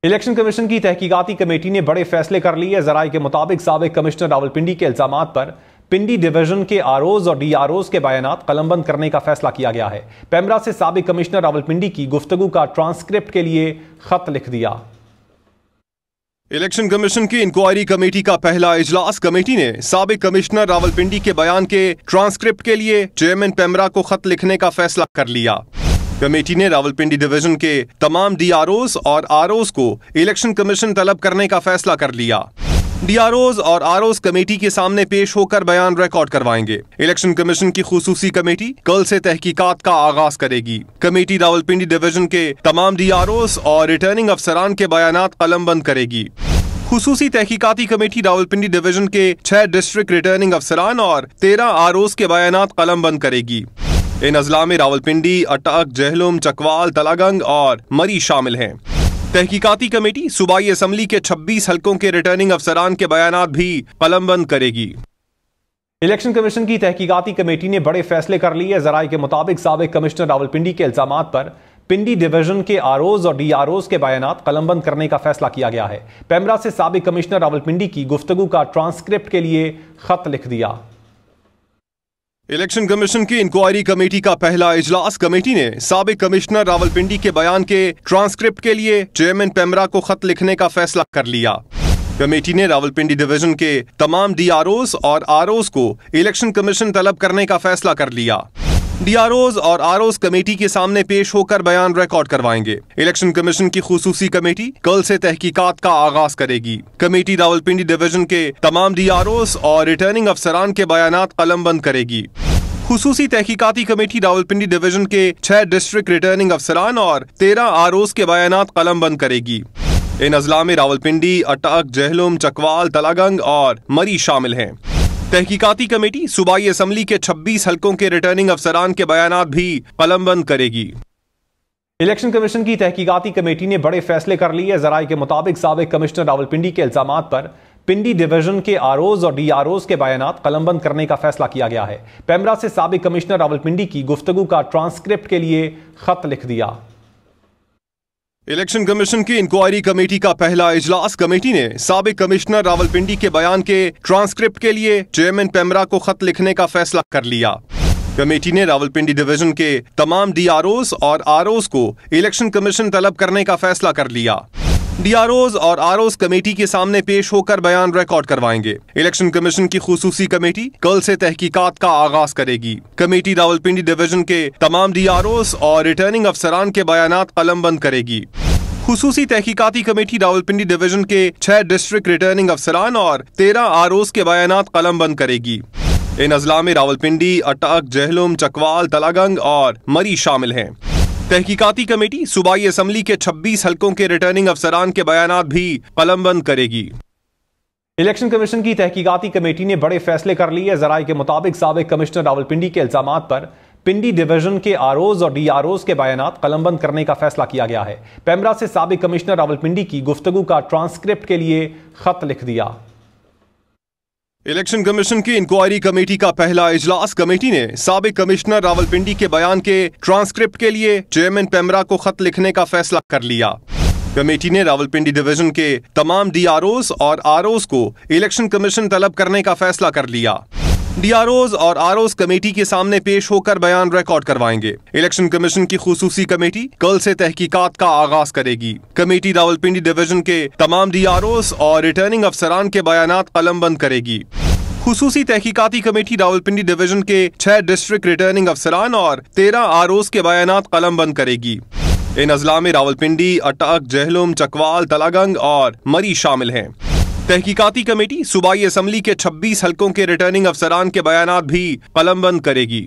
Election commission की तहकीकाती committee ने बड़े फैसले कर लिए। जराये के मुताबिक साबिक कमिश्नर रावलपिंडी के इल्जामात पर पिंडी डिवीजन के आरओज और डीआरओज के बयानात कलमबंद करने का फैसला किया गया है। पेमरा से साबिक कमिश्नर रावलपिंडी की गुफ्तगू का ट्रांसक्रिप्ट के लिए खत लिख दिया। इलेक्शन कमीशन की इंक्वायरी कमेटी का पहला इजलास कमेटी ने साबिक कमिश्नर रावलपिंडी के बयान के ट्रांसक्रिप्ट के लिए चेयरमैन पेमरा को खत लिखने का फैसला कर लिया। कमेटी ने रावलपिंडी डिवीजन के तमाम डीआरओज और आरओज को इलेक्शन कमीशन तलब करने का फैसला कर लिया। डीआरओज और आरओज कमेटी के सामने पेश होकर बयान रिकॉर्ड करवाएंगे। इलेक्शन कमीशन की खुसूसी कमेटी कल से तहकीकात का आगाज करेगी। कमेटी रावलपिंडी डिवीजन के तमाम डीआरओज और रिटर्निंग अफसरान के बयानात कलमबंद करेगी। खुसूसी तहकीकाती कमेटी रावलपिंडी डिवीजन के 6 डिस्ट्रिक्ट रिटर्निंग अफसरान और 13 आरओज के बयानात कलमबंद करेगी। इन अजला में रावलपिंडी, अटक, जहलुम, चकवाल, तलागंग और मरी शामिल हैं। तहकीकाती कमेटी सूबाई असम्बली के 26 हलकों के रिटर्निंग अफसरान के बयानात भी कलमबंद करेगी। इलेक्शन कमीशन की तहकीकाती कमेटी ने बड़े फैसले कर लिए। जराये के मुताबिक साबिक कमिश्नर रावलपिंडी के इल्जामात पर पिंडी डिवीजन के आरओज और डीआरओज के बयानात कलमबंद करने का फैसला किया गया है। पेमरा से साबिक कमिश्नर रावलपिंडी की गुफ्तगू का ट्रांसक्रिप्ट के लिए खत लिख दिया। इलेक्शन कमीशन की इंक्वायरी कमेटी का पहला इजलास कमेटी ने साबिक कमिश्नर रावलपिंडी के बयान के ट्रांसक्रिप्ट के लिए चेयरमैन पेमरा को खत लिखने का फैसला कर लिया। कमेटी ने रावलपिंडी डिवीजन के तमाम डीआरओज और आरओज को इलेक्शन कमीशन तलब करने का फैसला कर लिया। डीआरओज और आरओज कमेटी के सामने पेश होकर बयान रिकॉर्ड करवाएंगे। इलेक्शन कमीशन की खुसूसी कमेटी कल से तहकीकात का आगाज करेगी। कमेटी रावलपिंडी डिवीजन के तमाम डीआरओज और रिटर्निंग अफसरान के बयानात कलमबंद करेगी। खुसूसी तहकीकाती कमेटी रावलपिंडी डिवीजन के 6 डिस्ट्रिक्ट रिटर्निंग अफसरान और 13 आरओज के बयानात कलमबंद करेगी। इन अजला में रावलपिंडी, अटक, जहलुम, चकवाल, तलागंग और मरी शामिल हैं। तहकीकाती कमेटी सूबाई असम्बली के 26 हलकों के रिटर्निंग अफसरान के बयानात भी कलमबंद करेगी। इलेक्शन कमीशन की तहकीकाती कमेटी ने बड़े फैसले कर लिए। जराये के मुताबिक साबिक कमिश्नर रावलपिंडी के इल्जामात पर पिंडी डिवीजन के आरओज और डीआरओज के बयानात कलमबंद करने का फैसला किया गया है। पेमरा से साबिक कमिश्नर रावलपिंडी की गुफ्तगू का ट्रांसक्रिप्ट के लिए खत लिख दिया। इलेक्शन कमीशन की इंक्वायरी कमेटी का पहला इजलास कमेटी ने साबिक कमिश्नर रावलपिंडी के बयान के ट्रांसक्रिप्ट के लिए चेयरमैन पेमरा को खत लिखने का फैसला कर लिया। कमेटी ने रावलपिंडी डिवीजन के तमाम डीआरओज और आरओज को इलेक्शन कमीशन तलब करने का फैसला कर लिया। डीआरओज और आरओज कमेटी के सामने पेश होकर बयान रिकॉर्ड करवाएंगे। इलेक्शन कमीशन की खुसूसी कमेटी कल से तहकीकात का आगाज करेगी। कमेटी रावलपिंडी डिवीजन के तमाम डीआरओज और रिटर्निंग अफसरान के बयानात कलमबंद करेगी। खुसूसी तहकीकाती कमेटी रावलपिंडी डिवीजन के 6 डिस्ट्रिक्ट रिटर्निंग अफसरान और 13 आरओज के बयानात कलमबंद करेगी। इन अजला में रावलपिंडी, अटक, जहलुम, चकवाल, तलागंग और मरी शामिल हैं। तहकीकाती कमेटी सूबाई असम्बली के 26 हलकों के रिटर्निंग अफसरान के बयानात भी कलमबंद करेगी। इलेक्शन कमीशन की तहकीकाती कमेटी ने बड़े फैसले कर लिए। जराये के मुताबिक साबिक कमिश्नर रावलपिंडी के इल्जामात पर पिंडी डिवीजन के आरओज और डीआरओज के बयानात कलमबंद करने का फैसला किया गया है। पेमरा से साबिक कमिश्नर रावलपिंडी की गुफ्तगू का ट्रांसक्रिप्ट के लिए खत लिख दिया। इलेक्शन कमीशन की इंक्वायरी कमेटी का पहला इजलास कमेटी ने साबिक कमिश्नर रावलपिंडी के बयान के ट्रांसक्रिप्ट के लिए चेयरमैन पेमरा को खत लिखने का फैसला कर लिया। कमेटी ने रावलपिंडी डिवीजन के तमाम डीआरओज और आरओज को इलेक्शन कमीशन तलब करने का फैसला कर लिया। डीआरओज और आरओज कमेटी के सामने पेश होकर बयान रिकॉर्ड करवाएंगे। इलेक्शन कमीशन की खुसूसी कमेटी कल से तहकीकात का आगाज करेगी। कमेटी रावलपिंडी डिवीजन के तमाम डीआरओज और रिटर्निंग अफसरान के बयानात कलमबंद करेगी। खुसूसी तहकीकाती कमेटी रावलपिंडी डिवीजन के 6 डिस्ट्रिक्ट रिटर्निंग अफसरान और 13 आरओज के बयानात कलमबंद करेगी। इन अजला में रावलपिंडी, अटक, जहलुम, चकवाल, तलागंग और मरी शामिल हैं। तहकीकाती कमेटी सूबाई असम्बली के 26 हलकों के रिटर्निंग अफसरान के बयानात भी कलमबंद करेगी।